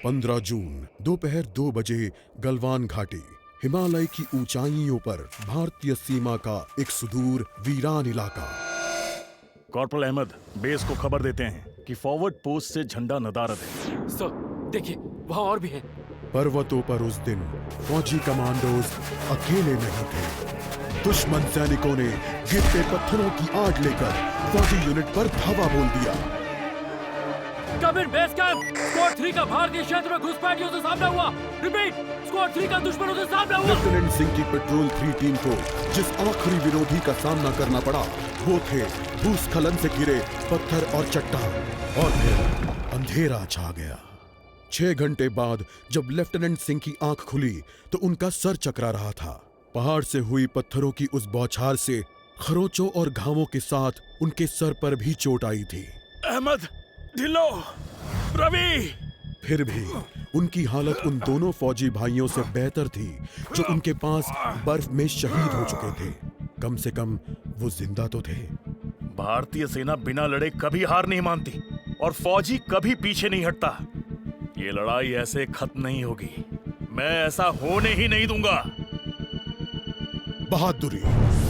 15 जून दोपहर 2 बजे गलवान घाटी, हिमालय की ऊंचाइयों पर भारतीय सीमा का एक सुदूर वीरान इलाका। कॉर्पोरल अहमद, बेस को खबर देते हैं कि फॉरवर्ड पोस्ट से झंडा नदारद है। सर, देखिए वहाँ और भी है। पर्वतों पर उस दिन फौजी कमांडोज अकेले नहीं थे। दुश्मन सैनिकों ने गिरते पत्थरों की आड़ लेकर फौजी यूनिट पर धावा बोल दिया। कमिंग बेस कैंप, स्क्वाड 3 का भारतीय क्षेत्र में घुसपैठियों से सामना हुआ। रिपीट, स्क्वाड 3 का दुश्मनों से सामना हुआ। लेफ्टिनेंट सिंह की पेट्रोल 3 टीम को जिस आखिरी विरोधी का सामना करना पड़ा वो थे भूस्खलन से घिरे पत्थर और चट्टान। और फिर अंधेरा छा गया। 6 घंटे बाद जब लेफ्टिनेंट सिंह की आंख खुली तो उनका सर चकरा रहा था। पहाड़ से हुई पत्थरों की उस बौछार से खरोंचों और घावों के साथ उनके सर पर भी चोट आई थी। अहमद, ढिल्लो, रवि। फिर भी उनकी हालत उन दोनों फौजी भाइयों से बेहतर थी जो उनके पास बर्फ में शहीद हो चुके थे। कम से कम वो जिंदा तो थे। भारतीय सेना बिना लड़े कभी हार नहीं मानती और फौजी कभी पीछे नहीं हटता। ये लड़ाई ऐसे खत्म नहीं होगी। मैं ऐसा होने ही नहीं दूंगा। बहादुरी,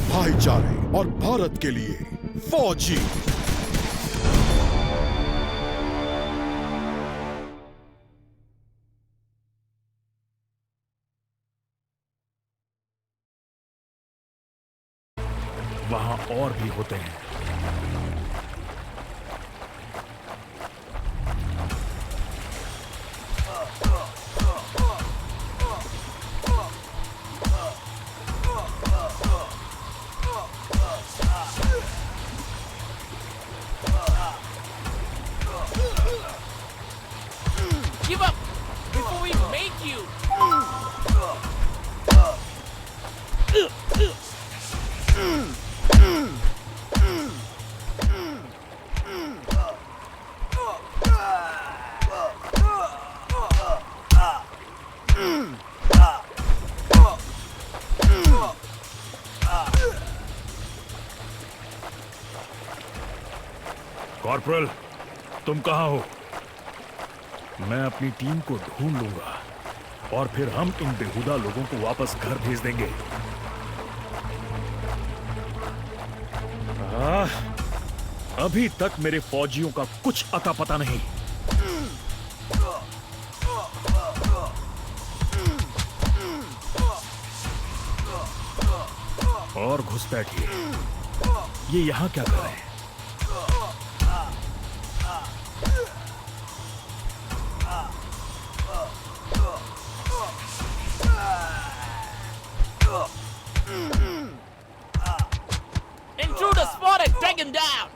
भाईचारे और भारत के लिए फौजी। वहां और भी होते हैं। Give up before we make you. Corporal, तुम कहां हो? मैं अपनी टीम को ढूंढ लूंगा और फिर हम इन बेहुदा लोगों को वापस घर भेज देंगे। अभी तक मेरे फौजियों का कुछ अता पता नहीं। और घुसपैठिए, ये यहां क्या कर रहे हैं? Intruder spotted. Take him down.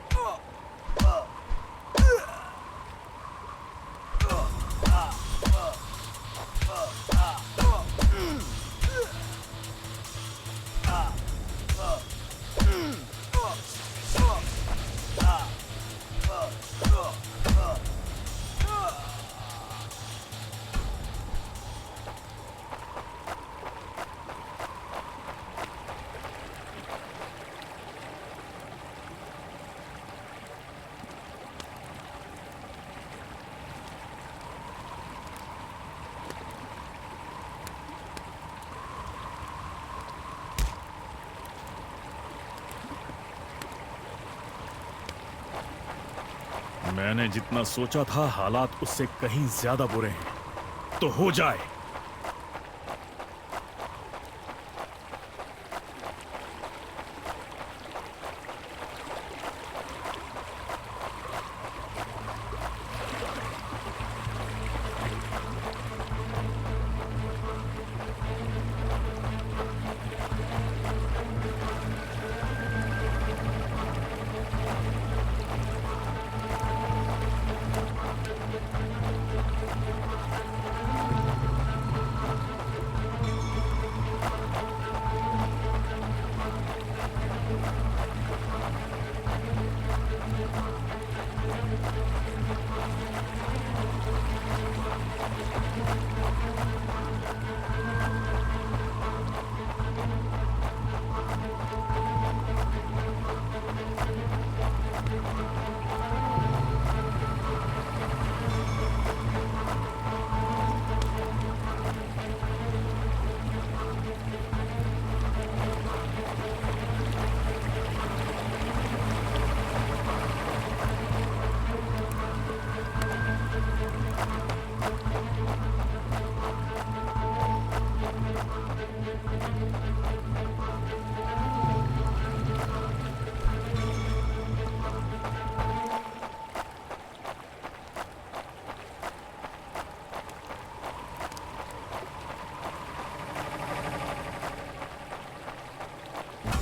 मैंने जितना सोचा था हालात उससे कहीं ज्यादा बुरे हैं। तो हो जाए।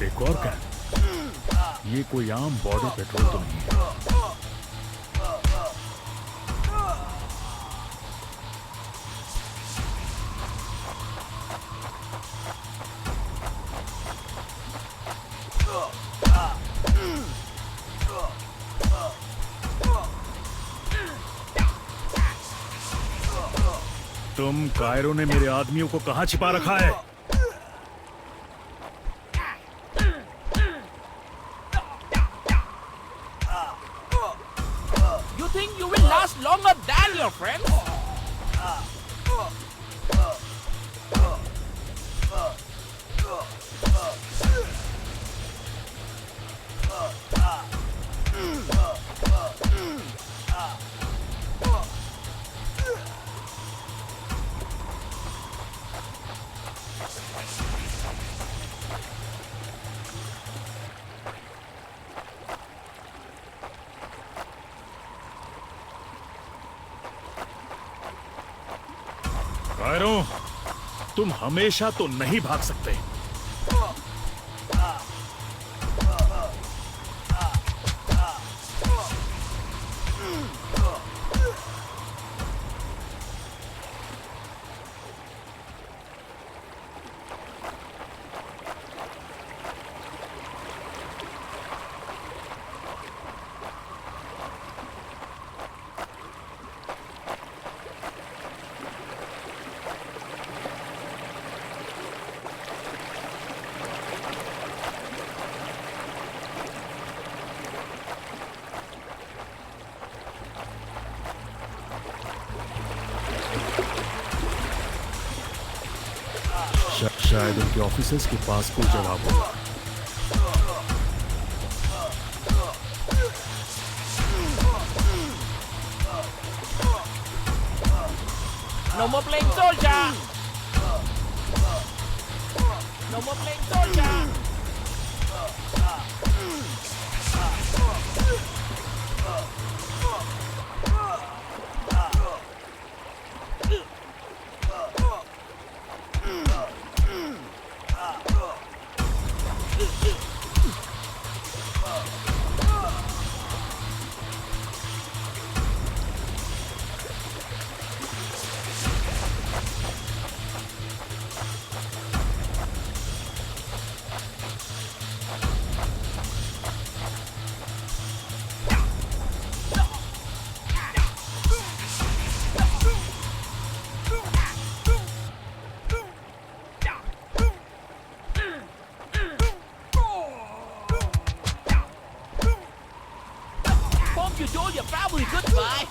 एक और कैंप। ये कोई आम बॉर्डर पेट्रोल तो नहीं है। तुम कायरो ने मेरे आदमियों को कहां छिपा रखा है? You think you will last longer than your friends? Cairo, तुम हमेशा तो नहीं भाग सकते। शायद उनके ऑफिसर्स के पास कोई जवाब होगा। No more playing soldier! No more playing soldier! Hope you told your family goodbye.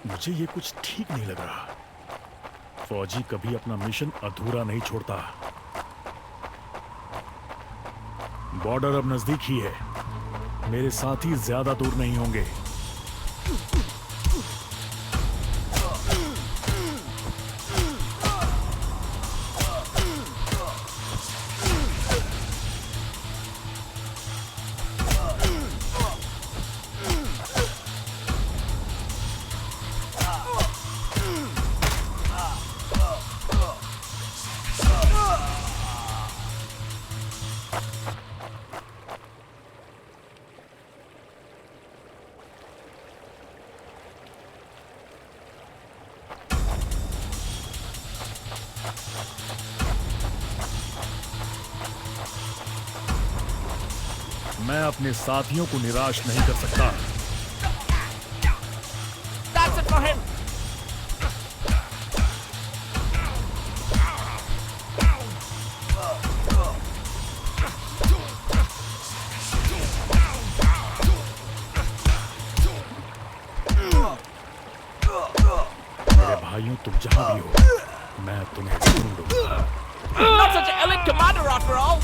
मुझे ये कुछ ठीक नहीं लग रहा। फौजी कभी अपना मिशन अधूरा नहीं छोड़ता। बॉर्डर अब नजदीक ही है। मेरे साथी ज्यादा दूर नहीं होंगे। मैं अपने साथियों को निराश नहीं कर सकता। That's it for him. भाइयों तुम जहां भी हो मैं तुम्हें ढूंढूंगा। Not such an elite commander after all.